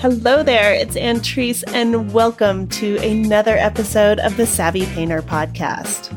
Hello there, it's Antrice, and welcome to another episode of the Savvy Painter podcast.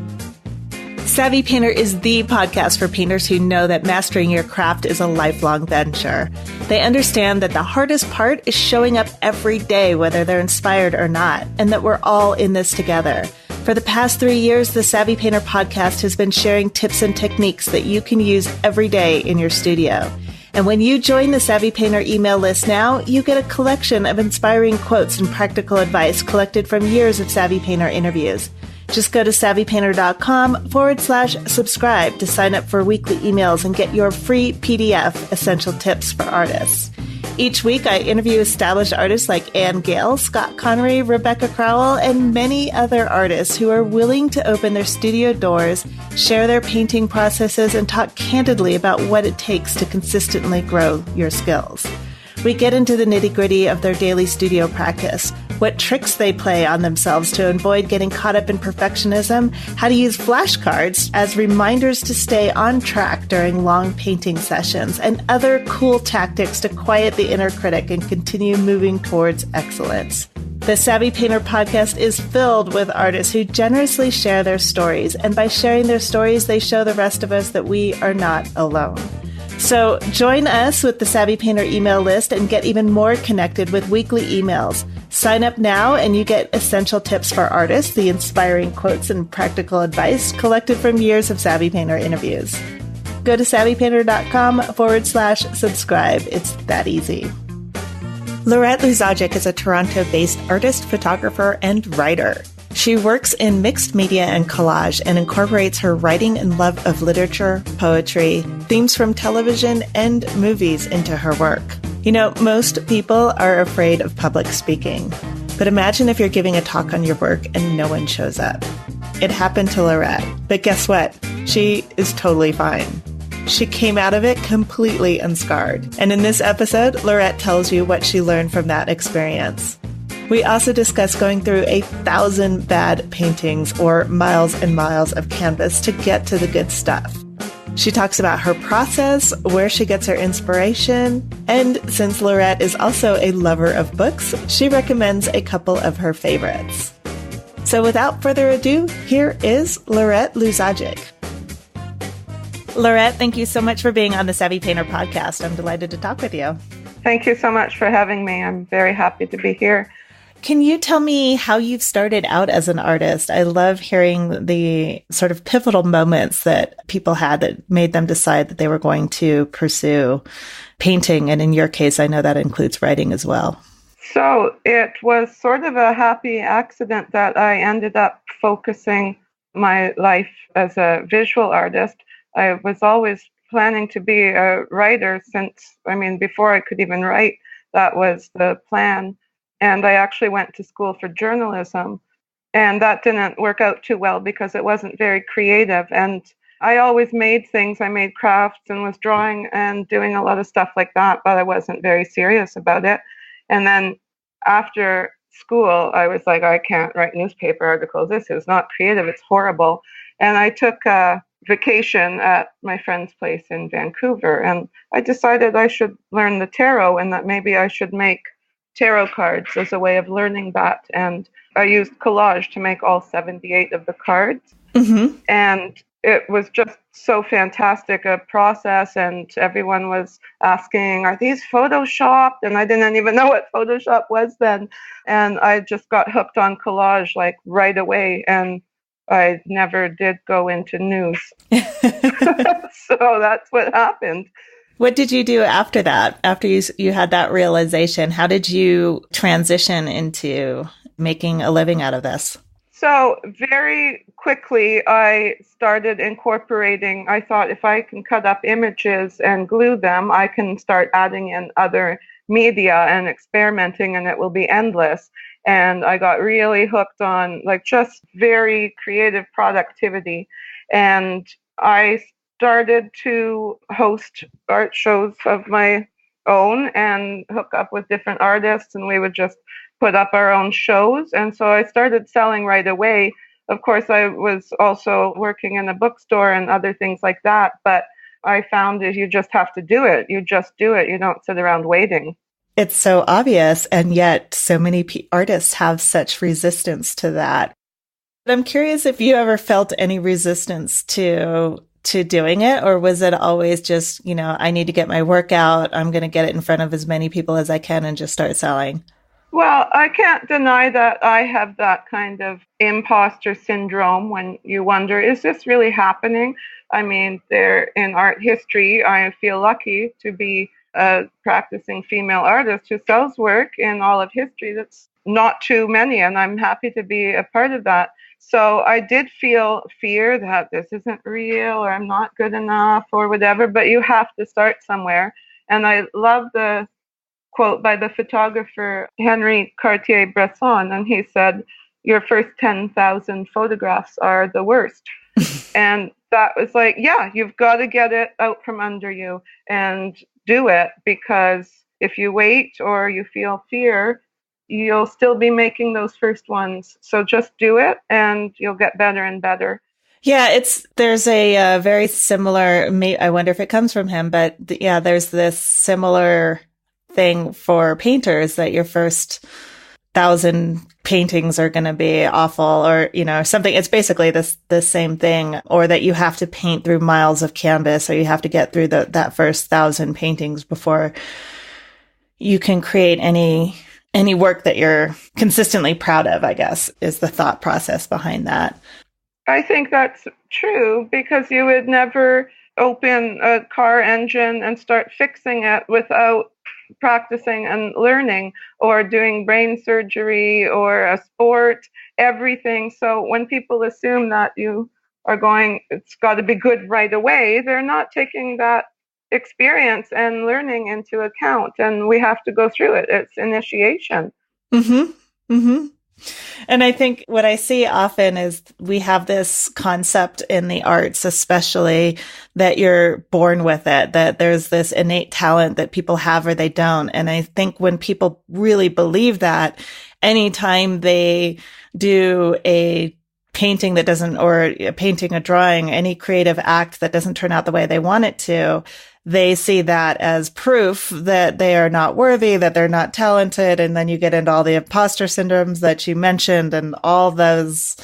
Savvy Painter is the podcast for painters who know that mastering your craft is a lifelong venture. They understand that the hardest part is showing up every day, whether they're inspired or not, and that we're all in this together. For the past 3 years, the Savvy Painter podcast has been sharing tips and techniques that you can use every day in your studio. And when you join the Savvy Painter email list now, you get a collection of inspiring quotes and practical advice collected from years of Savvy Painter interviews. Just go to savvypainter.com/subscribe to sign up for weekly emails and get your free PDF, Essential Tips for Artists. Each week, I interview established artists like Anne Gale, Scott Connery, Rebecca Crowell, and many other artists who are willing to open their studio doors, share their painting processes, and talk candidly about what it takes to consistently grow your skills. We get into the nitty-gritty of their daily studio practice, what tricks they play on themselves to avoid getting caught up in perfectionism, how to use flashcards as reminders to stay on track during long painting sessions, and other cool tactics to quiet the inner critic and continue moving towards excellence. The Savvy Painter podcast is filled with artists who generously share their stories, and by sharing their stories, they show the rest of us that we are not alone. So join us with the Savvy Painter email list and get even more connected with weekly emails. Sign up now and you get essential tips for artists, the inspiring quotes and practical advice collected from years of Savvy Painter interviews. Go to savvypainter.com/subscribe. It's that easy. Lorette Luzajic is a Toronto-based artist, photographer, and writer. She works in mixed media and collage and incorporates her writing and love of literature, poetry, themes from television, and movies into her work. You know, most people are afraid of public speaking, but imagine if you're giving a talk on your work and no one shows up. It happened to Lorette, but guess what? She is totally fine. She came out of it completely unscarred. And in this episode, Lorette tells you what she learned from that experience. We also discuss going through 1,000 bad paintings or miles and miles of canvas to get to the good stuff. She talks about her process, where she gets her inspiration, and since Lorette is also a lover of books, she recommends a couple of her favorites. So without further ado, here is Lorette Luzajic. Lorette, thank you so much for being on the Savvy Painter podcast. I'm delighted to talk with you. Thank you so much for having me. I'm very happy to be here. Can you tell me how you've started out as an artist? I love hearing the sort of pivotal moments that people had that made them decide that they were going to pursue painting. And in your case, I know that includes writing as well. So it was sort of a happy accident that I ended up focusing my life as a visual artist. I was always planning to be a writer before I could even write, that was the plan. And I actually went to school for journalism, and that didn't work out too well because it wasn't very creative. And I always made things. I made crafts and was drawing and doing a lot of stuff like that, but I wasn't very serious about it. And then after school, I was like, I can't write newspaper articles. This is not creative. It's horrible. And I took a vacation at my friend's place in Vancouver, and I decided I should learn the tarot and that maybe I should make tarot cards as a way of learning that. And I used Collage to make all 78 of the cards. Mm-hmm. And it was just so fantastic a process. And everyone was asking, are these Photoshopped? And I didn't even know what Photoshop was then. And I just got hooked on Collage like right away. And I never did go into news. So that's what happened. What did you do after that? After you had that realization, how did you transition into making a living out of this? So very quickly, I started incorporating. I thought if I can cut up images and glue them, I can start adding in other media and experimenting, and it will be endless. And I got really hooked on just very creative productivity. And I started to host art shows of my own and hook up with different artists, and we would just put up our own shows. And so I started selling right away. Of course, I was also working in a bookstore and other things like that, but I found that you just have to do it. You just do it. You don't sit around waiting. it's so obvious, and yet so many artists have such resistance to that. I'm curious if you ever felt any resistance to doing it, or was it always just, I need to get my work out, I'm going to get it in front of as many people as I can and just start selling? Well, I can't deny that I have that kind of imposter syndrome when you wonder, is this really happening? I mean, there in art history, I feel lucky to be a practicing female artist who sells work in all of history. That's not too many, and I'm happy to be a part of that. So I did feel fear that this isn't real or I'm not good enough or whatever, but you have to start somewhere. And I love the quote by the photographer Henri Cartier-Bresson, and he said, your first 10,000 photographs are the worst. And that was like, yeah, you've got to get it out from under you and do it, because if you wait or you feel fear, you'll still be making those first ones. So just do it and you'll get better and better. Yeah, there's a very similar, I wonder if it comes from him, but yeah, there's this similar thing for painters that your first 1,000 paintings are going to be awful, or, something. It's basically the same thing, or that you have to paint through miles of canvas, or you have to get through that first 1,000 paintings before you can create any work that you're consistently proud of, I guess, is the thought process behind that. I think that's true, because you would never open a car engine and start fixing it without practicing and learning, or doing brain surgery or a sport, everything. So when people assume that you are it's got to be good right away, they're not taking that experience and learning into account. And we have to go through it. It's initiation. Mm-hmm. Mm-hmm. And I think what I see often is we have this concept in the arts, especially, that you're born with it, that there's this innate talent that people have or they don't. And I think when people really believe that, anytime they do a painting that doesn't, or a painting, a drawing, any creative act that doesn't turn out the way they want it to, they see that as proof that they are not worthy, that they're not talented. And then you get into all the imposter syndromes that you mentioned, and all those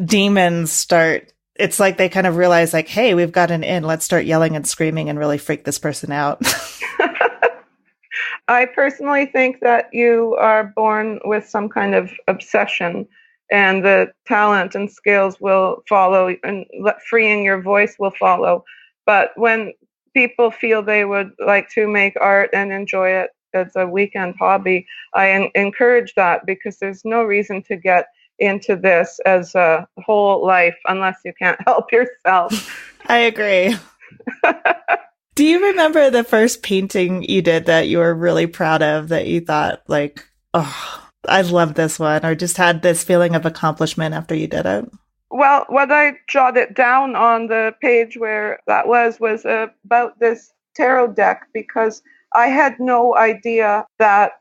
demons start. It's like they kind of realize, like, hey, we've got an in. Let's start yelling and screaming and really freak this person out. I personally think that you are born with some kind of obsession, and the talent and skills will follow, and freeing your voice will follow. But when people feel they would like to make art and enjoy it as a weekend hobby, I encourage that, because there's no reason to get into this as a whole life unless you can't help yourself. I agree. Do you remember the first painting you did that you were really proud of, that you thought, like, oh, I love this one, or just had this feeling of accomplishment after you did it? Well, what I jotted down on the page where that was about this tarot deck, because I had no idea that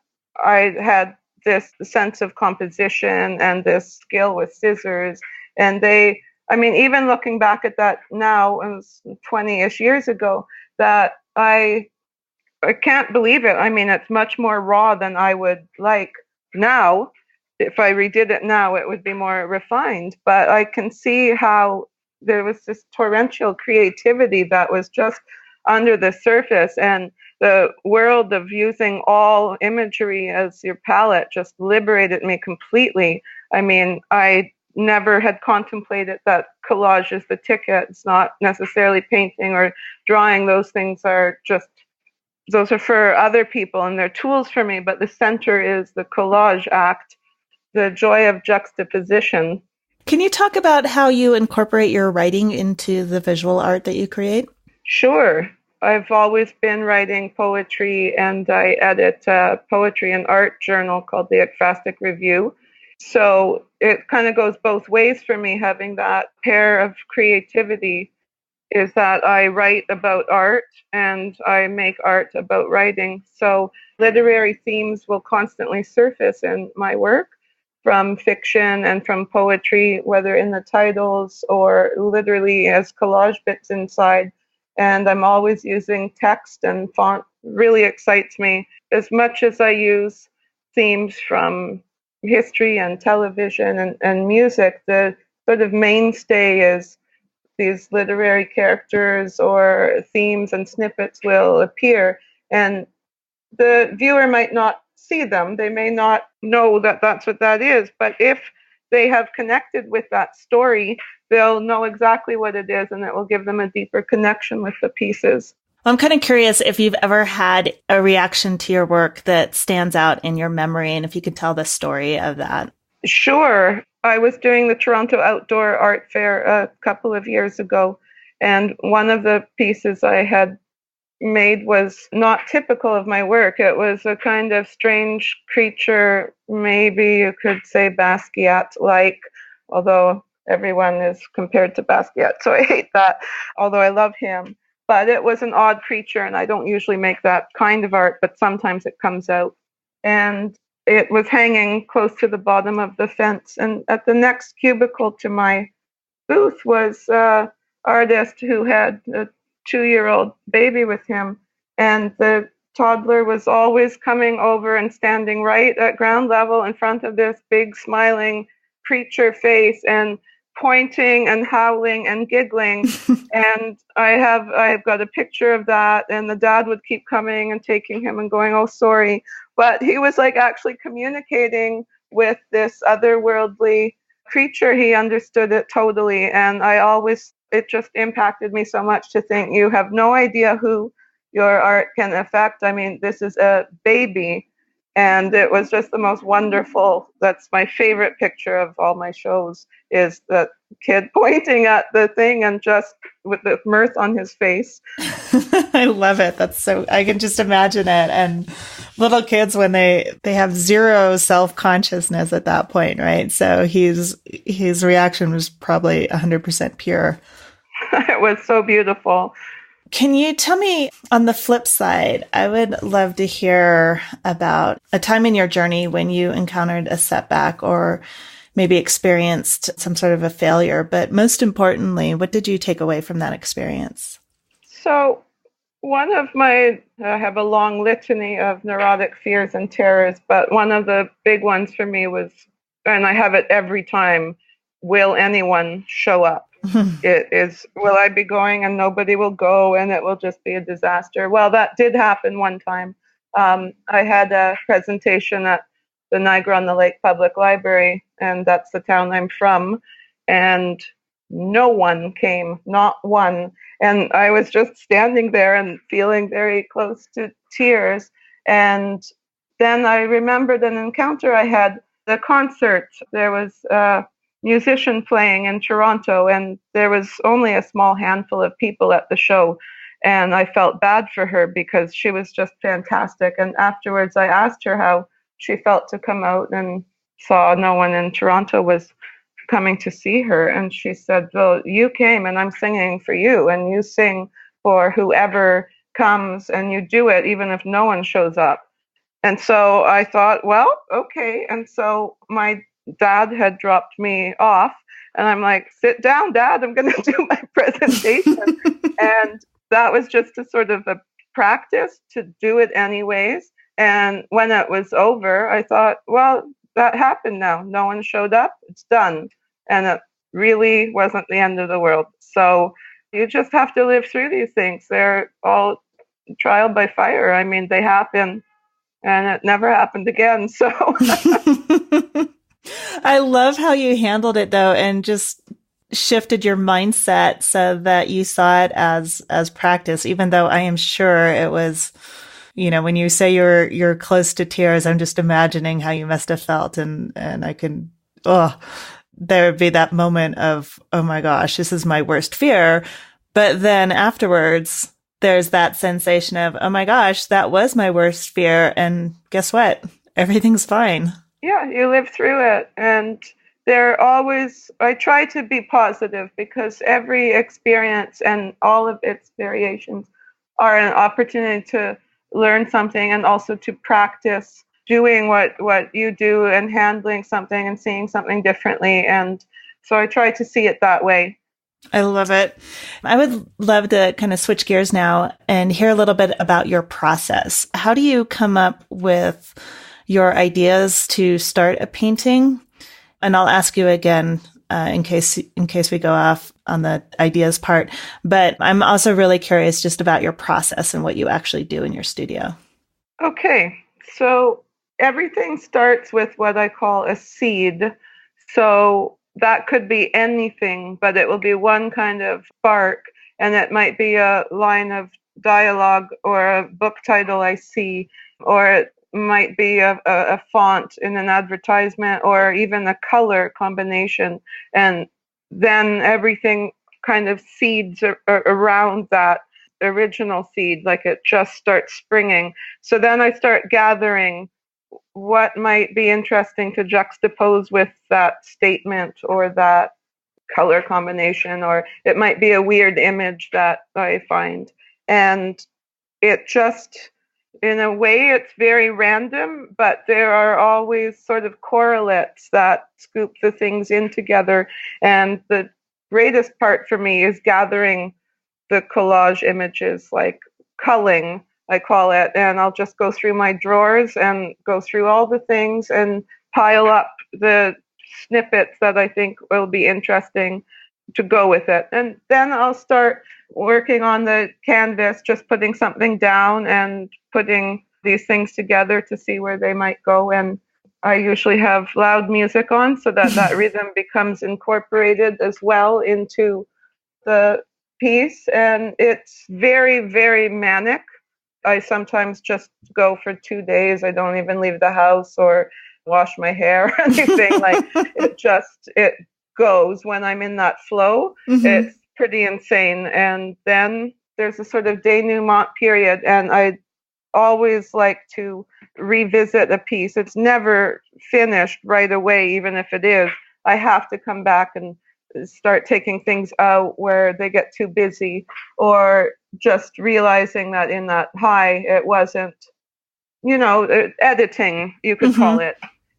I had this sense of composition and this skill with scissors. And even looking back at that now, it was 20-ish years ago, that I can't believe it. I mean, it's much more raw than I would like now. If I redid it now, it would be more refined. But I can see how there was this torrential creativity that was just under the surface, and the world of using all imagery as your palette just liberated me completely. I mean, I never had contemplated that collage is the ticket. It's not necessarily painting or drawing. Those are for other people, and they're tools for me. But the center is the collage act, the joy of juxtaposition. Can you talk about how you incorporate your writing into the visual art that you create? Sure. I've always been writing poetry, and I edit a poetry and art journal called the Ekphrastic Review. So it kind of goes both ways for me, having that pair of creativity, is that I write about art and I make art about writing. So literary themes will constantly surface in my work, from fiction and from poetry, whether in the titles or literally as collage bits inside. And I'm always using text and font really excites me. As much as I use themes from history and television and music, the sort of mainstay is these literary characters or themes and snippets will appear, and the viewer might not see them. They may not know that that's what that is, but if they have connected with that story, they'll know exactly what it is, and it will give them a deeper connection with the pieces. I'm kind of curious if you've ever had a reaction to your work that stands out in your memory, and if you could tell the story of that. Sure. I was doing the Toronto Outdoor Art Fair a couple of years ago, and one of the pieces I had made was not typical of my work. It was a kind of strange creature, maybe you could say Basquiat-like, although everyone is compared to Basquiat, so I hate that, although I love him. But it was an odd creature, and I don't usually make that kind of art, but sometimes it comes out. And it was hanging close to the bottom of the fence. And at the next cubicle to my booth was an artist who had a 2-year-old baby with him. And the toddler was always coming over and standing right at ground level in front of this big smiling creature face and pointing and howling and giggling. And I've got a picture of that, and the dad would keep coming and taking him and going, oh, sorry. But he was like actually communicating with this otherworldly creature. He understood it totally. And it just impacted me so much to think, you have no idea who your art can affect. I mean, this is a baby. And it was just the most wonderful. That's my favorite picture of all my shows, is that kid pointing at the thing and just with the mirth on his face. I love it. That's so, I can just imagine it. And little kids, when they have zero self-consciousness at that point, right? So his reaction was probably 100% pure. It was so beautiful. Can you tell me, on the flip side, I would love to hear about a time in your journey when you encountered a setback or maybe experienced some sort of a failure, but most importantly, what did you take away from that experience? So I have a long litany of neurotic fears and terrors, but one of the big ones for me was, and I have it every time, will anyone show up? It is, will I be going and nobody will go and it will just be a disaster? Well, that did happen one time. I had a presentation at the Niagara-on-the-Lake Public Library, and that's the town I'm from, and no one came, not one. And I was just standing there and feeling very close to tears. And then I remembered an encounter I had, the concert. There was a musician playing in Toronto, and there was only a small handful of people at the show. And I felt bad for her because she was just fantastic. And afterwards, I asked her how she felt to come out and saw no one in Toronto was coming to see her. And she said, well, you came and I'm singing for you, and you sing for whoever comes, and you do it even if no one shows up. And so I thought, well, okay. And so my dad had dropped me off, and I'm like, sit down, Dad, I'm going to do my presentation. And that was just a sort of a practice to do it anyways. And when it was over, I thought, well, that happened now. No one showed up. It's done. And it really wasn't the end of the world. So you just have to live through these things. They're all trial by fire. I mean, they happen, and it never happened again. So I love how you handled it, though, and just shifted your mindset so that you saw it as practice, even though I am sure it was, when you say you're close to tears, I'm just imagining how you must have felt. And I can, there would be that moment of, oh my gosh, this is my worst fear. But then afterwards, there's that sensation of, oh my gosh, that was my worst fear. And guess what? Everything's fine. Yeah, you live through it. And I try to be positive, because every experience and all of its variations are an opportunity to learn something, and also to practice doing what you do and handling something and seeing something differently. And so I try to see it that way. I love it. I would love to kind of switch gears now and hear a little bit about your process. How do you come up with your ideas to start a painting? And I'll ask you again in case we go off on the ideas part. But I'm also really curious just about your process and what you actually do in your studio. Okay, so everything starts with what I call a seed. So that could be anything, but it will be one kind of spark, and it might be a line of dialogue or a book title I see, or it might be a font in an advertisement, or even a color combination. And then everything kind of seeds around that original seed, like it just starts springing. So then I start gathering what might be interesting to juxtapose with that statement or that color combination, or it might be a weird image that I find. And it just, in a way, it's very random, but there are always sort of correlates that scoop the things in together. And the greatest part for me is gathering the collage images, like culling, I call it, and I'll just go through my drawers and go through all the things and pile up the snippets that I think will be interesting to go with it. And then I'll start working on the canvas, just putting something down and putting these things together to see where they might go. And I usually have loud music on so that that rhythm becomes incorporated as well into the piece. And it's very, very manic. I sometimes just go for 2 days. I don't even leave the house or wash my hair or anything. Like it goes when I'm in that flow. Mm-hmm. It's pretty insane. And then there's a sort of denouement period, and I always like to revisit a piece. It's never finished right away, even if it is. I have to come back and start taking things out where they get too busy, or just realizing that in that high it wasn't, editing, you could call it.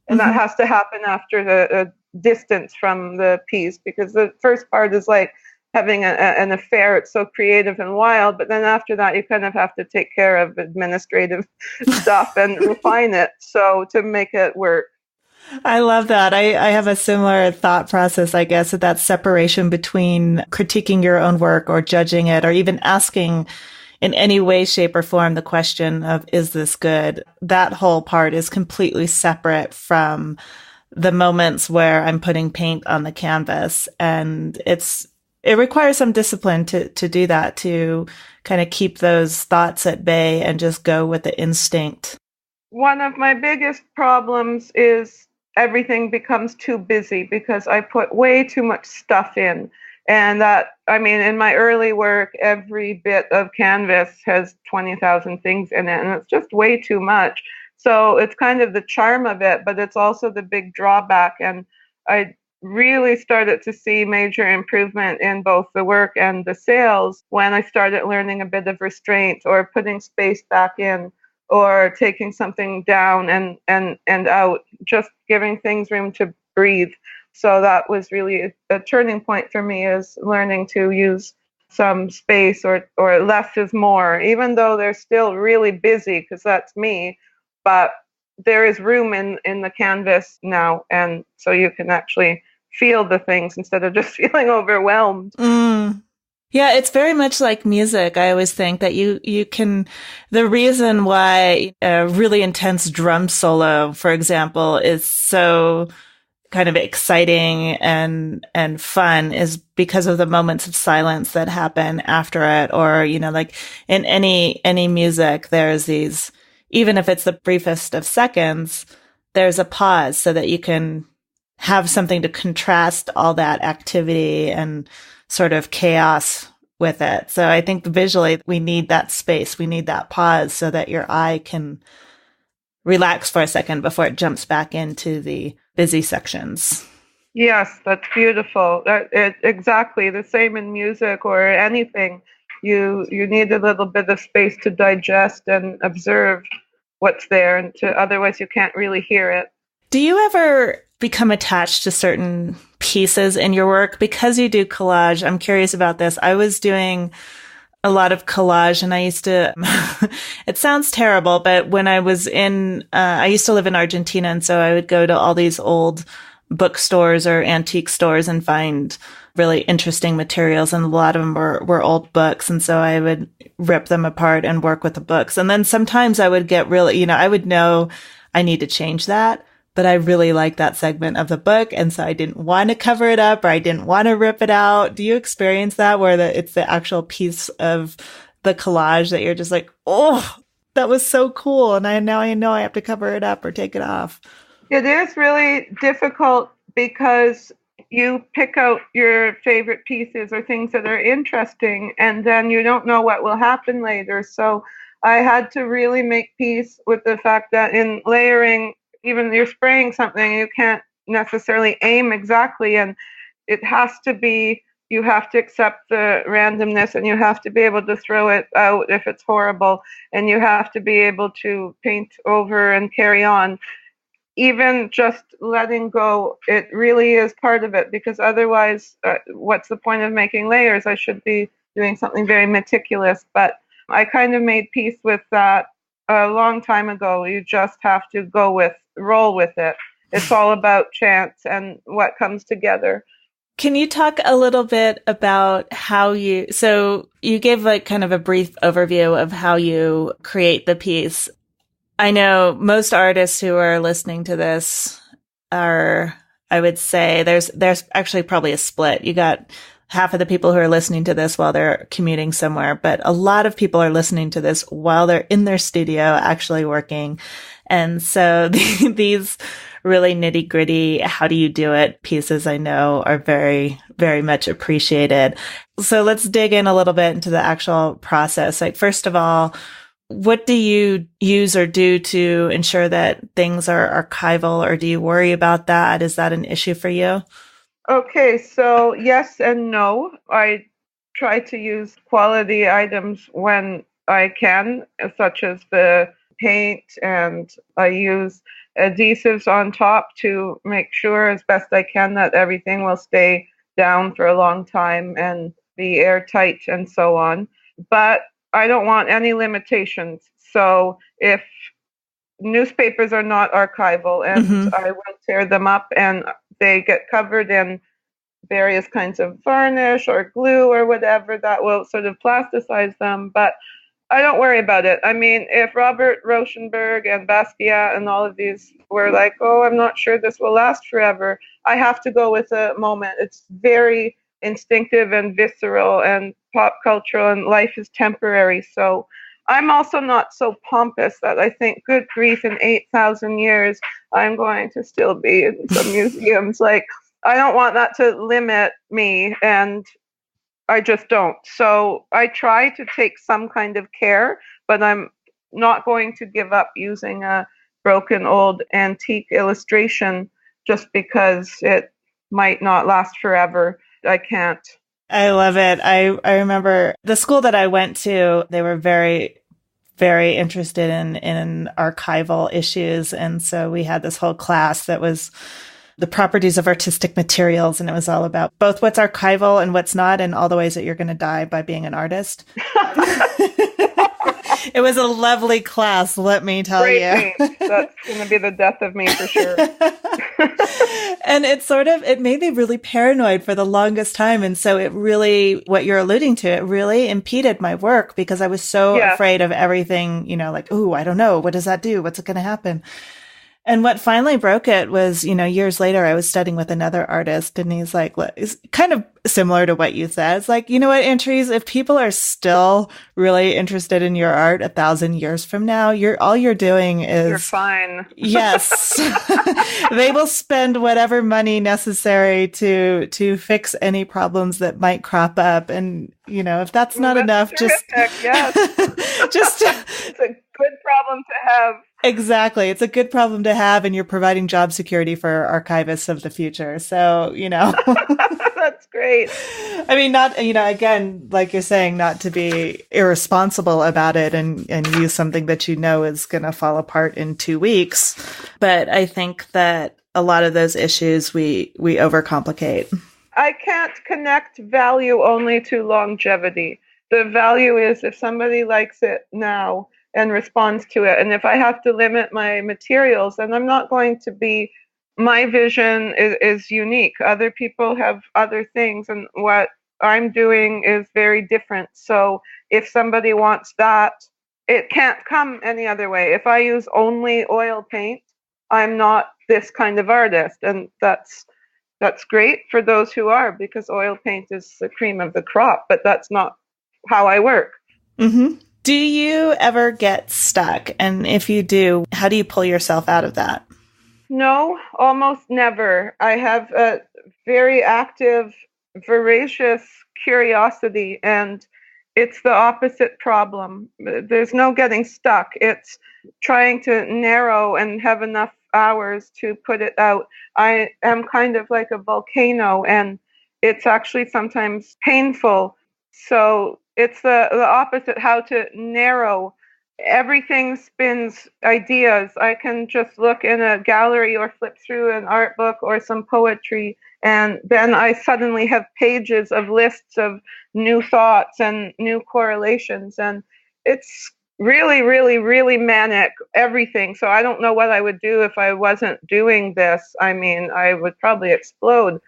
And that has to happen after the distance from the piece, because the first part is like having an affair. It's so creative and wild, but then after that you kind of have to take care of administrative stuff and refine it so to make it work. I love that. I have a similar thought process, I guess, that separation between critiquing your own work or judging it, or even asking in any way, shape, or form the question of, is this good? That whole part is completely separate from the moments where I'm putting paint on the canvas. And it requires some discipline to do that, to kind of keep those thoughts at bay and just go with the instinct. One of my biggest problems is everything becomes too busy because I put way too much stuff in. And in my early work, every bit of canvas has 20,000 things in it, and it's just way too much. So it's kind of the charm of it, but it's also the big drawback. And I really started to see major improvement in both the work and the sales when I started learning a bit of restraint, or putting space back in, or taking something down and out, just giving things room to breathe. So that was really a turning point for me, is learning to use some space, or less is more, even though they're still really busy, because that's me. But there is room in the canvas now, and so you can actually feel the things instead of just feeling overwhelmed. Yeah, it's very much like music. I always think that you can, the reason why a really intense drum solo, for example, is so kind of exciting and fun, is because of the moments of silence that happen after it. Or, like in any music, there's these, even if it's the briefest of seconds, there's a pause so that you can have something to contrast all that activity and sort of chaos with it. So I think visually we need that space. We need that pause so that your eye can relax for a second before it jumps back into the busy sections. Yes, that's beautiful. Exactly the same in music or anything. You need a little bit of space to digest and observe what's there, and otherwise you can't really hear it. Do you ever become attached to certain pieces in your work because you do collage? I'm curious about this. I was doing a lot of collage and I used to, it sounds terrible, but when I was I used to live in Argentina. And so I would go to all these old bookstores or antique stores and find really interesting materials. And a lot of them were old books. And so I would rip them apart and work with the books. And then sometimes I would get really, I would know I need to change that, but I really like that segment of the book. And so I didn't want to cover it up or I didn't want to rip it out. Do you experience that where it's the actual piece of the collage that you're just like, oh, that was so cool. And now I know I have to cover it up or take it off. It is really difficult because you pick out your favorite pieces or things that are interesting, and then you don't know what will happen later. So I had to really make peace with the fact that in layering, even you're spraying something, you can't necessarily aim exactly, and it has to be, you have to accept the randomness and you have to be able to throw it out if it's horrible, and you have to be able to paint over and carry on. Even just letting go, it really is part of it, because otherwise, what's the point of making layers? I should be doing something very meticulous, but I kind of made peace with that a long time ago. You just have to roll with it. It's all about chance and what comes together. Can you talk a little bit about so you gave like kind of a brief overview of how you create the piece. I know most artists who are listening to this I would say there's actually probably a split. You got half of the people who are listening to this while they're commuting somewhere, but a lot of people are listening to this while they're in their studio actually working. And so these really nitty gritty, how do you do it pieces I know are very, very much appreciated. So let's dig in a little bit into the actual process. Like, first of all, what do you use or do to ensure that things are archival, or do you worry about that? Is that an issue for you? Okay, so yes and no. I try to use quality items when I can, such as the paint, and I use adhesives on top to make sure as best I can that everything will stay down for a long time and be airtight and so on. But I don't want any limitations. So if newspapers are not archival, and I will tear them up and they get covered in various kinds of varnish or glue or whatever that will sort of plasticize them. But I don't worry about it. I mean, if Robert Rauschenberg and Basquiat and all of these were like, oh, I'm not sure this will last forever, I have to go with a moment. It's very instinctive and visceral and pop cultural, and life is temporary. So I'm also not so pompous that I think, good grief, in 8,000 years, I'm going to still be in some museums. Like, I don't want that to limit me, and I just don't. So I try to take some kind of care, but I'm not going to give up using a broken old antique illustration just because it might not last forever. I can't. I love it. I remember the school that I went to, they were very, very interested in archival issues. And so we had this whole class that was the properties of artistic materials. And it was all about both what's archival and what's not, and all the ways that you're going to die by being an artist. It was a lovely class, let me tell you. That's going to be the death of me for sure. And it made me really paranoid for the longest time. And so it really, what you're alluding to, it really impeded my work because I was so afraid of everything, like, ooh, I don't know. What does that do? What's going to happen? And what finally broke it was, years later, I was studying with another artist, and he's like, it's kind of similar to what you said. It's like, you know what, Antries, if people are still really interested in your art 1,000 years from now, all you're doing is... You're fine. Yes. They will spend whatever money necessary to fix any problems that might crop up. And, if that's not enough, terrific. Yes. It's a good problem to have. Exactly. It's a good problem to have, and you're providing job security for archivists of the future. So, That's great. I mean, not, again, like you're saying, not to be irresponsible about it and use something that is going to fall apart in 2 weeks. But I think that a lot of those issues we overcomplicate. I can't connect value only to longevity. The value is if somebody likes it now and responds to it. And if I have to limit my materials, then I'm not going to be, my vision is unique. Other people have other things, and what I'm doing is very different. So if somebody wants that, it can't come any other way. If I use only oil paint, I'm not this kind of artist. And that's great for those who are, because oil paint is the cream of the crop, but that's not how I work. Mm-hmm. Do you ever get stuck? And if you do, how do you pull yourself out of that? No, almost never. I have a very active, voracious curiosity, and it's the opposite problem. There's no getting stuck. It's trying to narrow and have enough hours to put it out. I am kind of like a volcano, and it's actually sometimes painful. So it's the opposite, how to narrow. Everything spins ideas. I can just look in a gallery or flip through an art book or some poetry, and then I suddenly have pages of lists of new thoughts and new correlations. And it's really, really, really manic, everything. So I don't know what I would do if I wasn't doing this. I mean, I would probably explode.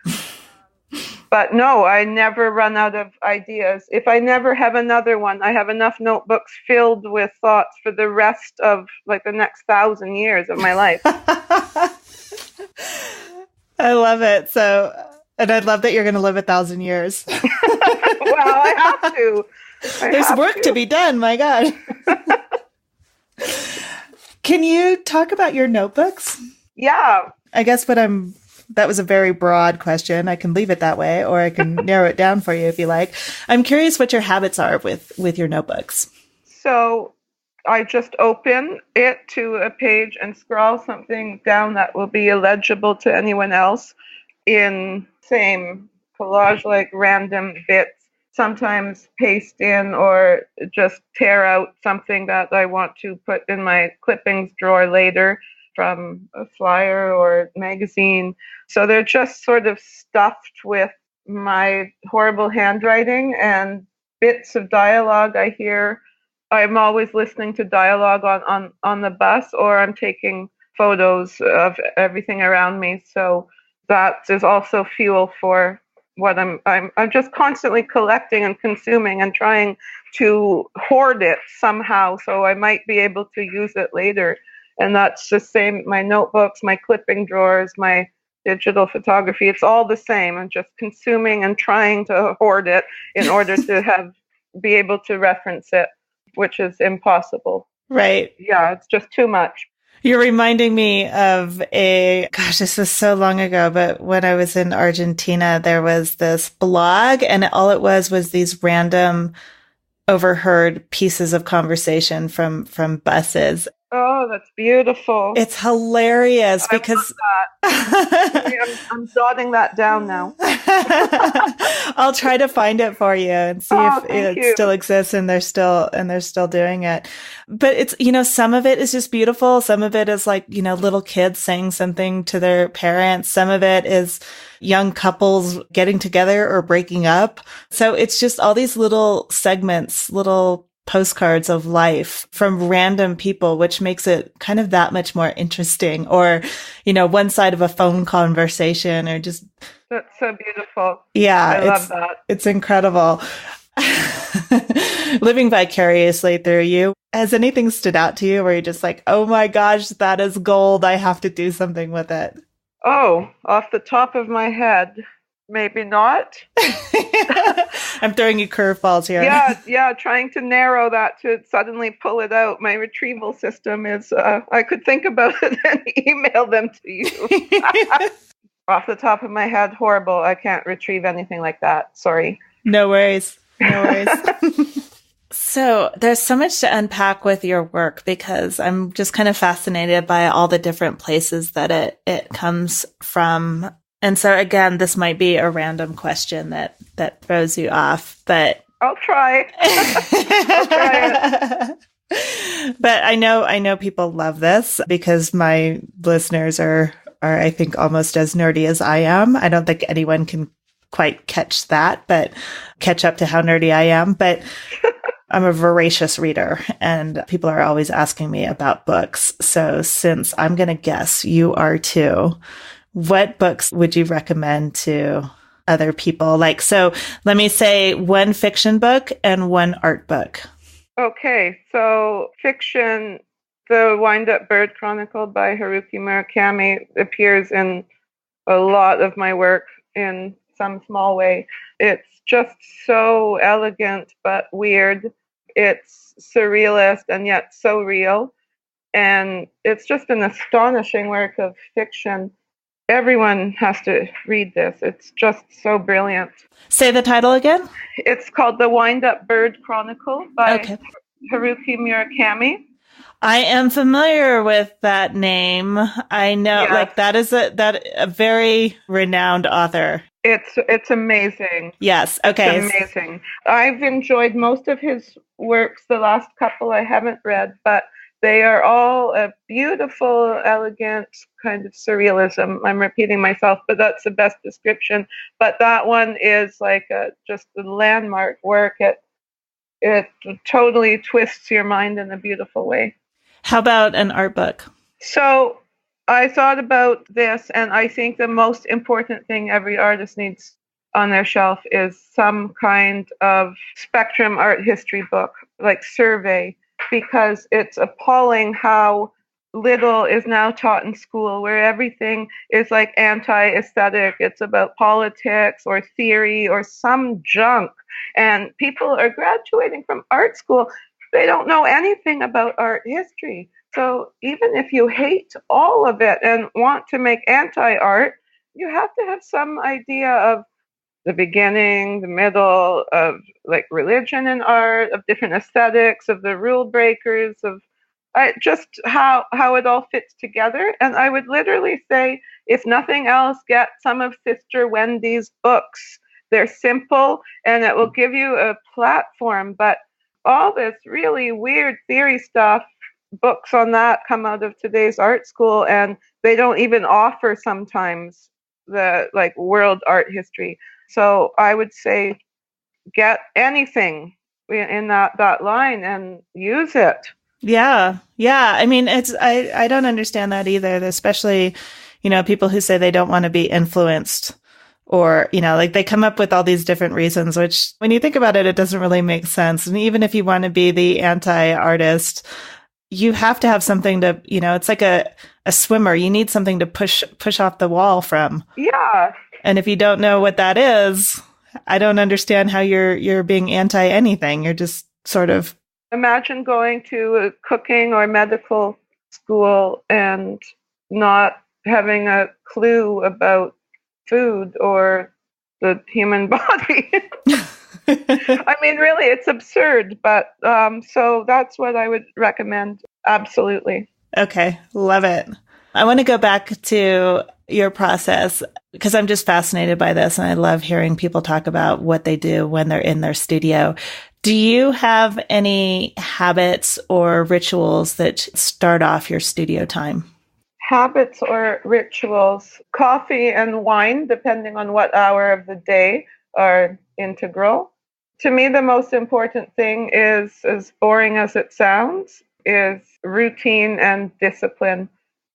But no, I never run out of ideas. If I never have another one, I have enough notebooks filled with thoughts for the rest of like the next 1,000 years of my life. I love it. So, and I love that you're going to live 1,000 years. Well, I have to. There's work to be done. My God. Can you talk about your notebooks? Yeah. I guess that was a very broad question. I can leave it that way, or I can narrow it down for you if you like. I'm curious what your habits are with your notebooks. So I just open it to a page and scroll something down that will be illegible to anyone else in same collage, like random bits, sometimes paste in or just tear out something that I want to put in my clippings drawer later from a flyer or magazine. So they're just sort of stuffed with my horrible handwriting and bits of dialogue I hear. I'm always listening to dialogue on the bus, or I'm taking photos of everything around me. So that is also fuel for what I'm just constantly collecting and consuming and trying to hoard it somehow so I might be able to use it later. And that's the same, my notebooks, my clipping drawers, my digital photography, it's all the same. I'm just consuming and trying to hoard it in order to be able to reference it, which is impossible. Right. Yeah, it's just too much. You're reminding me of this was so long ago, but when I was in Argentina, there was this blog, and all it was these random overheard pieces of conversation from buses. Oh, that's beautiful. It's hilarious because I'm jotting that down now. I'll try to find it for you and see if it still exists and they're still doing it. But it's, some of it is just beautiful. Some of it is like, little kids saying something to their parents. Some of it is young couples getting together or breaking up. So it's just all these little segments, little postcards of life from random people, which makes it kind of that much more interesting. Or, one side of a phone conversation, or just. That's so beautiful. Yeah. I love that. It's incredible. Living vicariously through you. Has anything stood out to you where you're just like, oh my gosh, that is gold. I have to do something with it? Oh, off the top of my head. Maybe not. I'm throwing you curveballs here. Yeah, trying to narrow that to suddenly pull it out. My retrieval system is, I could think about it and email them to you. Off the top of my head, horrible. I can't retrieve anything like that. Sorry. No worries. So there's so much to unpack with your work, because I'm just kind of fascinated by all the different places that it comes from. And so again, this might be a random question that throws you off, but I'll try. I'll try it. But I know people love this because my listeners are are, I think, almost as nerdy as I am. I don't think anyone can quite catch up to how nerdy I am, but I'm a voracious reader and people are always asking me about books. So since I'm going to guess you are too, what books would you recommend to other people? So let me say one fiction book and one art book. Okay, so fiction, The Wind-Up Bird Chronicle by Haruki Murakami appears in a lot of my work in some small way. It's just so elegant but weird. It's surrealist and yet so real. And it's just an astonishing work of fiction. Everyone has to read this. It's just so brilliant. Say the title again. It's called The Wind-Up Bird Chronicle by Haruki Murakami. I am familiar with that name. I know, yes. That is a very renowned author. It's amazing. Yes. Okay. It's amazing. I've enjoyed most of his works. The last couple I haven't read, but they are all a beautiful, elegant kind of surrealism. I'm repeating myself, but that's the best description. But that one is just a landmark work. It totally twists your mind in a beautiful way. How about an art book? So I thought about this, and I think the most important thing every artist needs on their shelf is some kind of spectrum art history book, like survey, because it's appalling how little is now taught in school, where everything is anti-aesthetic. It's about politics or theory or some junk. And people are graduating from art school. They don't know anything about art history. So even if you hate all of it and want to make anti-art, you have to have some idea of the beginning, the middle, of religion and art, of different aesthetics, of the rule breakers, of just how it all fits together. And I would literally say, if nothing else, get some of Sister Wendy's books. They're simple and it will give you a platform. But all this really weird theory stuff, books on that come out of today's art school, and they don't even offer sometimes the world art history. So I would say get anything in that line and use it. Yeah. I mean, I don't understand that either, especially, people who say they don't want to be influenced, or, they come up with all these different reasons, which when you think about it, it doesn't really make sense. And even if you want to be the anti-artist, you have to have something to, it's like a swimmer. You need something to push off the wall from. Yeah. And if you don't know what that is, I don't understand how you're being anti anything. You're just sort of. Imagine going to a cooking or medical school and not having a clue about food or the human body. I mean, really, it's absurd, but so that's what I would recommend. Absolutely. Okay. Love it. I want to go back to your process because I'm just fascinated by this, and I love hearing people talk about what they do when they're in their studio. Do you have any habits or rituals that start off your studio time? Habits or rituals? Coffee and wine, depending on what hour of the day, are integral. To me, the most important thing is, as boring as it sounds, is routine and discipline.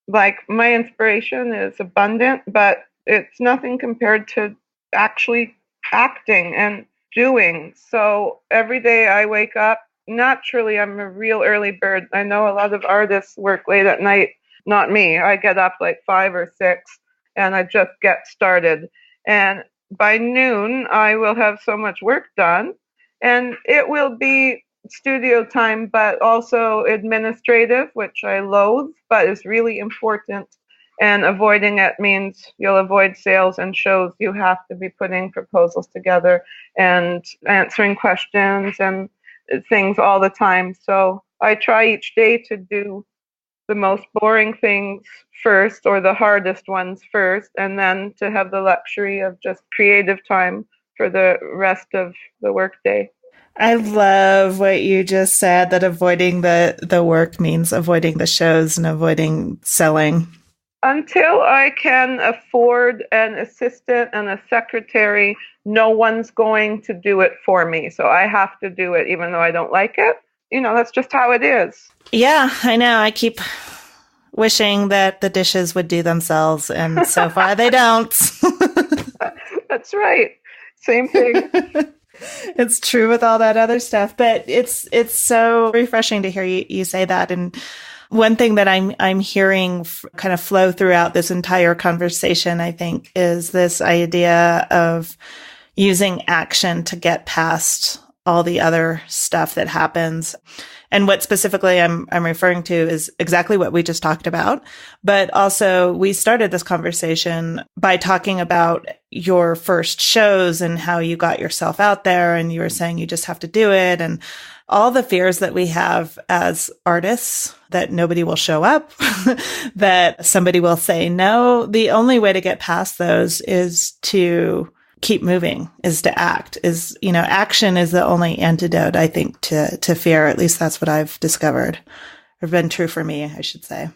My inspiration is abundant, but it's nothing compared to actually acting and doing. So every day I wake up, naturally I'm a real early bird. I know a lot of artists work late at night. Not me. I get up 5 or 6 and I just get started. And by noon, I will have so much work done, and it will be studio time, but also administrative, which I loathe, but is really important. And avoiding it means you'll avoid sales and shows. You have to be putting proposals together and answering questions and things all the time. So I try each day to do the most boring things first, or the hardest ones first, and then to have the luxury of just creative time for the rest of the workday. I love what you just said, that avoiding the work means avoiding the shows and avoiding selling. Until I can afford an assistant and a secretary, no one's going to do it for me. So I have to do it even though I don't like it. That's just how it is. Yeah, I know. I keep wishing that the dishes would do themselves, and so far they don't. That's right. Same thing. It's true with all that other stuff, but it's so refreshing to hear you say that. And one thing that I'm hearing kind of flow throughout this entire conversation, I think, is this idea of using action to get past all the other stuff that happens. And what specifically I'm referring to is exactly what we just talked about. But also, we started this conversation by talking about your first shows and how you got yourself out there. And you were saying you just have to do it. And all the fears that we have as artists, that nobody will show up, that somebody will say no. The only way to get past those is to keep moving, is to act, action is the only antidote, I think, to fear. At least that's what I've discovered, or been true for me, I should say.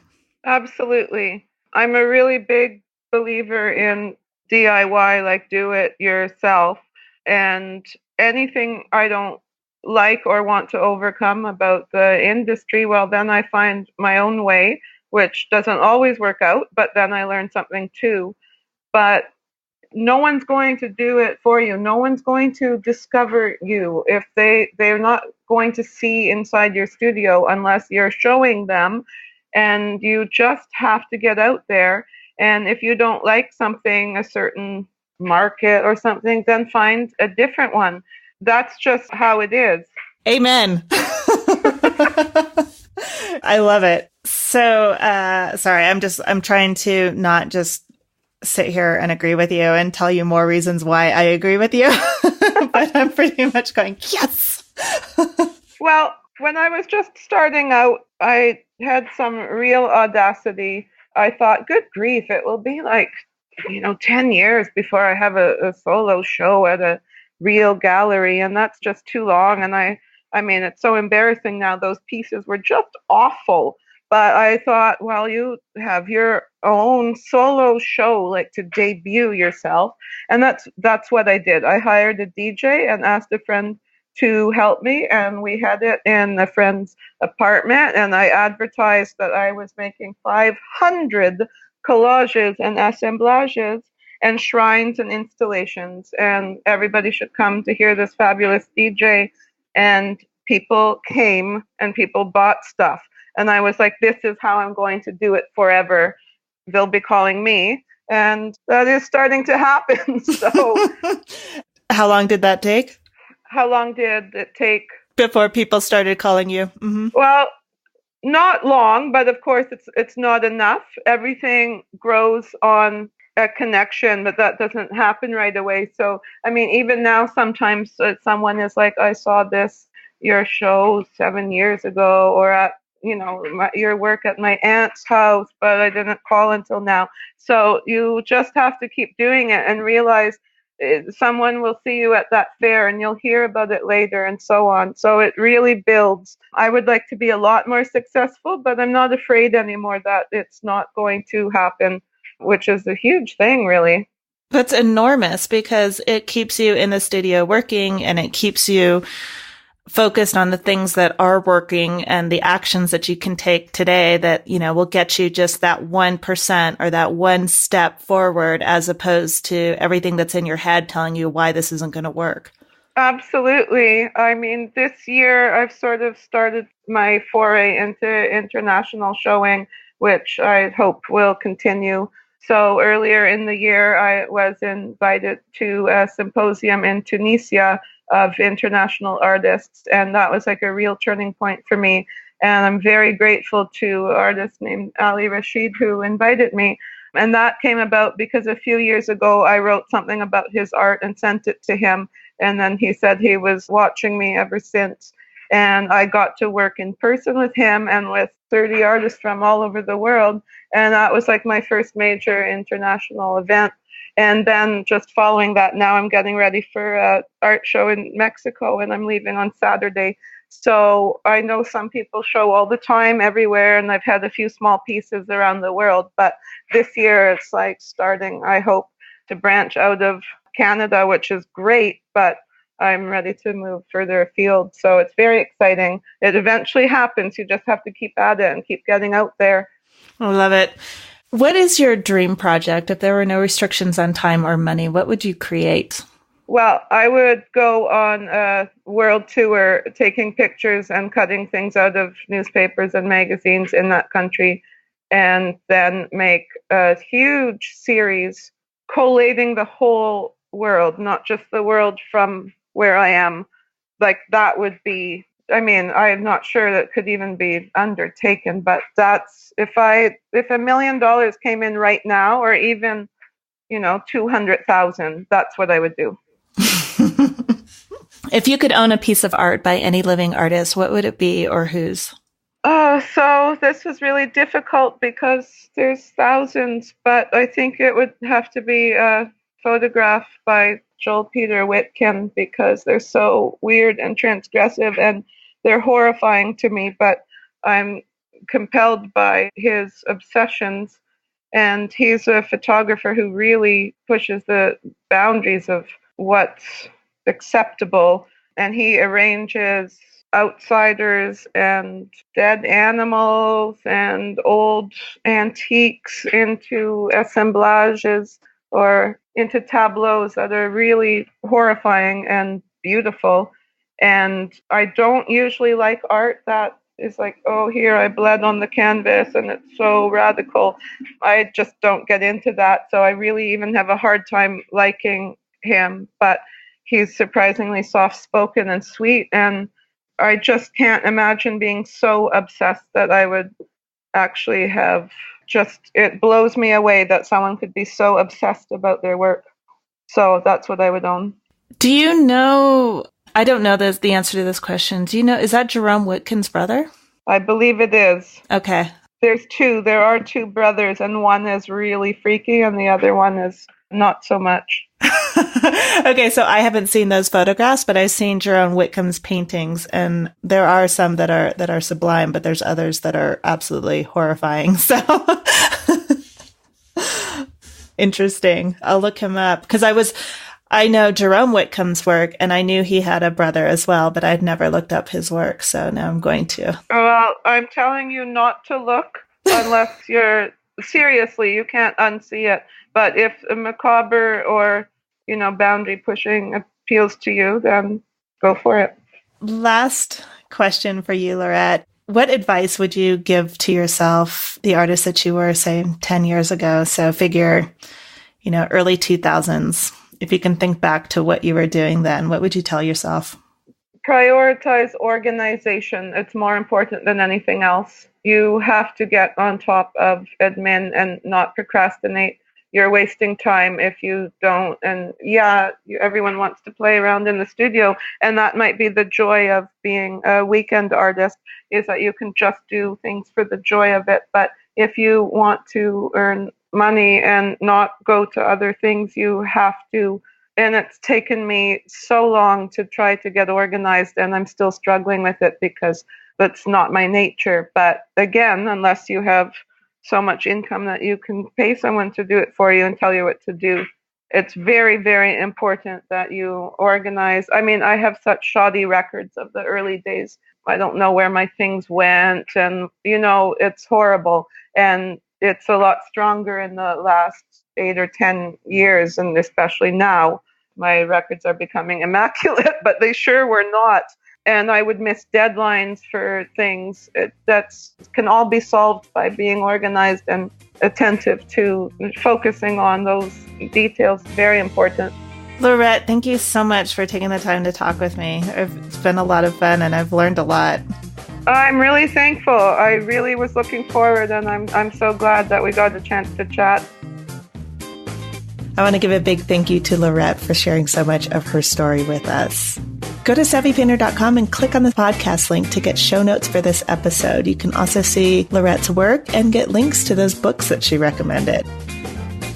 Absolutely. I'm a really big believer in DIY, like do it yourself. And anything I don't like or want to overcome about the industry, well, then I find my own way, which doesn't always work out, but then I learn something too. But no one's going to do it for you. No one's going to discover you if they're not going to see inside your studio unless you're showing them. And you just have to get out there. And if you don't like something, a certain market or something, then find a different one. That's just how it is. Amen. I love it. So, sorry, I'm trying to not just sit here and agree with you and tell you more reasons why I agree with you. But I'm pretty much going, yes. Well, when I was just starting out, I had some real audacity. I thought, good grief, it will be like, 10 years before I have a solo show at a real gallery. And that's just too long. And I mean, it's so embarrassing now. Those pieces were just awful. But I thought, well, you have your own solo show, like to debut yourself. And that's what I did. I hired a DJ and asked a friend to help me. And we had it in a friend's apartment. And I advertised that I was making 500 collages and assemblages and shrines and installations. And everybody should come to hear this fabulous DJ. And people came and people bought stuff. And I was like, this is how I'm going to do it forever. They'll be calling me. And that is starting to happen. So how long did that take? How long did it take? Before people started calling you? Mm-hmm. Well, not long, but of course it's not enough. Everything grows on a connection, but that doesn't happen right away. So, I mean, even now, sometimes someone is like, I saw your show 7 years ago, or at your work at my aunt's house, but I didn't call until now. So you just have to keep doing it and realize someone will see you at that fair and you'll hear about it later and so on. So it really builds. I would like to be a lot more successful, but I'm not afraid anymore that it's not going to happen, which is a huge thing, really. That's enormous because it keeps you in the studio working and it keeps you focused on the things that are working and the actions that you can take today that, will get you just that 1% or that one step forward, as opposed to everything that's in your head telling you why this isn't going to work. Absolutely. I mean, this year I've sort of started my foray into international showing, which I hope will continue. So earlier in the year, I was invited to a symposium in Tunisia of international artists, and that was like a real turning point for me. And I'm very grateful to an artist named Ali Rashid who invited me. And that came about because a few years ago, I wrote something about his art and sent it to him. And then he said he was watching me ever since. And I got to work in person with him and with 30 artists from all over the world. And that was like my first major international event. And then just following that, now I'm getting ready for an art show in Mexico and I'm leaving on Saturday. So I know some people show all the time everywhere, and I've had a few small pieces around the world. But this year it's like starting, I hope, to branch out of Canada, which is great, but I'm ready to move further afield. So it's very exciting. It eventually happens. You just have to keep at it and keep getting out there. I love it. What is your dream project? If there were no restrictions on time or money, what would you create? Well, I would go on a world tour, taking pictures and cutting things out of newspapers and magazines in that country, and then make a huge series collating the whole world, not just the world from where I am. Like, that would be, I mean, I'm not sure that could even be undertaken, but that's, if $1 million came in right now, or even, 200,000, that's what I would do. If you could own a piece of art by any living artist, what would it be, or whose? So this was really difficult because there's thousands, but I think it would have to be a photograph by Joel Peter Witkin, because they're so weird and transgressive, and they're horrifying to me, but I'm compelled by his obsessions. And he's a photographer who really pushes the boundaries of what's acceptable. And he arranges outsiders and dead animals and old antiques into assemblages or into tableaus that are really horrifying and beautiful. And I don't usually like art that is like, oh, here I bled on the canvas and it's so radical. I just don't get into that. So I really even have a hard time liking him, but he's surprisingly soft-spoken and sweet, and I just can't imagine being so obsessed that I would actually have it blows me away that someone could be so obsessed about their work. So that's what I would own. Do you know, I don't know the answer to this question. Do you know, is that Jerome Witkin's brother? I believe it is. Okay. There are two brothers, and one is really freaky and the other one is not so much. Okay, so I haven't seen those photographs, but I've seen Jerome Witkin's paintings, and there are some that are sublime, but there's others that are absolutely horrifying. So interesting. I'll look him up, because I know Jerome Witkin's work, and I knew he had a brother as well, but I'd never looked up his work, so now I'm going to. Well, I'm telling you not to look unless seriously, you can't unsee it. But if a macabre or, boundary pushing appeals to you, then go for it. Last question for you, Lorette. What advice would you give to yourself, the artist that you were, say, 10 years ago? So figure, early 2000s. If you can think back to what you were doing then, what would you tell yourself? Prioritize organization. It's more important than anything else. You have to get on top of admin and not procrastinate. You're wasting time if you don't. And everyone wants to play around in the studio. And that might be the joy of being a weekend artist, is that you can just do things for the joy of it. But if you want to earn money and not go to other things, you have to. And it's taken me so long to try to get organized, and I'm still struggling with it because that's not my nature. But again, unless you have so much income that you can pay someone to do it for you and tell you what to do, it's very, very important that you organize. I mean, I have such shoddy records of the early days. I don't know where my things went, and, it's horrible. And it's a lot stronger in the last 8 or 10 years, and especially now. My records are becoming immaculate, but they sure were not. And I would miss deadlines for things. That can all be solved by being organized and attentive to focusing on those details. Very important. Lorette, thank you so much for taking the time to talk with me. It's been a lot of fun, and I've learned a lot. I'm really thankful. I really was looking forward, and I'm so glad that we got a chance to chat. I want to give a big thank you to Lorette for sharing so much of her story with us. Go to savvypainter.com and click on the podcast link to get show notes for this episode. You can also see Lorette's work and get links to those books that she recommended.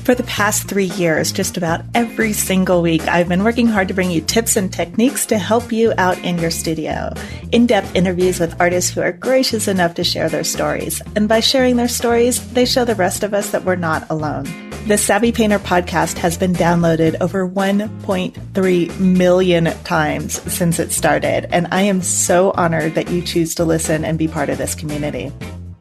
For the past 3 years, just about every single week, I've been working hard to bring you tips and techniques to help you out in your studio. In-depth interviews with artists who are gracious enough to share their stories. And by sharing their stories, they show the rest of us that we're not alone. The Savvy Painter podcast has been downloaded over 1.3 million times since it started, and I am so honored that you choose to listen and be part of this community.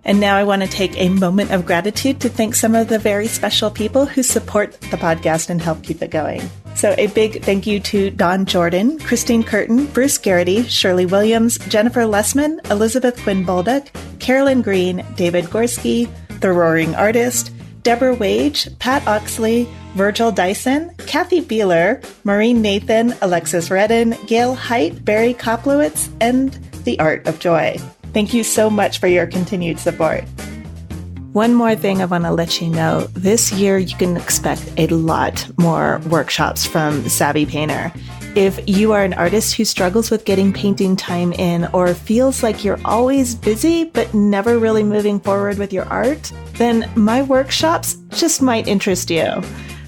And now I want to take a moment of gratitude to thank some of the very special people who support the podcast and help keep it going. So a big thank you to Don Jordan, Christine Curtin, Bruce Garrity, Shirley Williams, Jennifer Lessman, Elizabeth Quinn Bolduc, Carolyn Green, David Gorski, The Roaring Artist, Deborah Wage, Pat Oxley, Virgil Dyson, Kathy Beeler, Maureen Nathan, Alexis Redden, Gail Height, Barry Koplowitz, and The Art of Joy. Thank you so much for your continued support. One more thing I want to let you know. This year, you can expect a lot more workshops from Savvy Painter. If you are an artist who struggles with getting painting time in or feels like you're always busy but never really moving forward with your art, then my workshops just might interest you.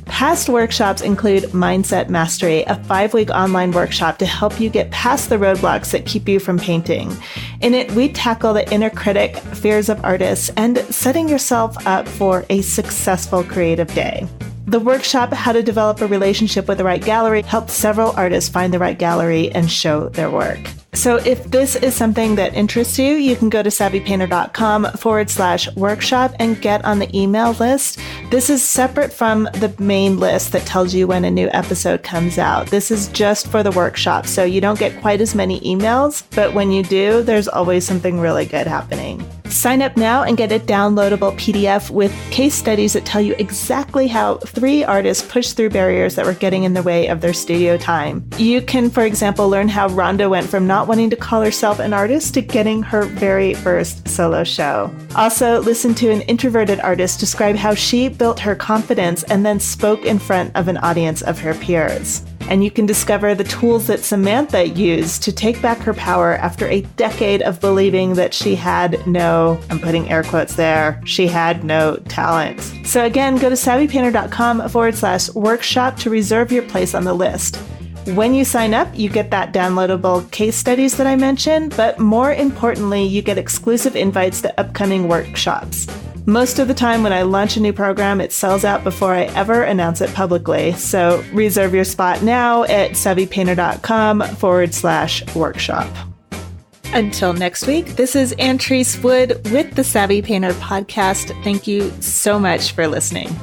Past workshops include Mindset Mastery, a 5-week online workshop to help you get past the roadblocks that keep you from painting. In it, we tackle the inner critic, fears of artists, and setting yourself up for a successful creative day. The workshop, How to Develop a Relationship with the Right Gallery, helped several artists find the right gallery and show their work. So if this is something that interests you, you can go to savvypainter.com/workshop and get on the email list. This is separate from the main list that tells you when a new episode comes out. This is just for the workshop, so you don't get quite as many emails, but when you do, there's always something really good happening. Sign up now and get a downloadable PDF with case studies that tell you exactly how 3 artists pushed through barriers that were getting in the way of their studio time. You can, for example, learn how Rhonda went from not wanting to call herself an artist to getting her very first solo show. Also, listen to an introverted artist describe how she built her confidence and then spoke in front of an audience of her peers. And you can discover the tools that Samantha used to take back her power after a decade of believing that she had no, I'm putting air quotes there, she had no talent. So again, go to savvypainter.com/workshop to reserve your place on the list. When you sign up, you get that downloadable case studies that I mentioned, but more importantly, you get exclusive invites to upcoming workshops. Most of the time when I launch a new program, it sells out before I ever announce it publicly. So reserve your spot now at savvypainter.com/workshop. Until next week, this is Antrice Wood with the Savvy Painter podcast. Thank you so much for listening.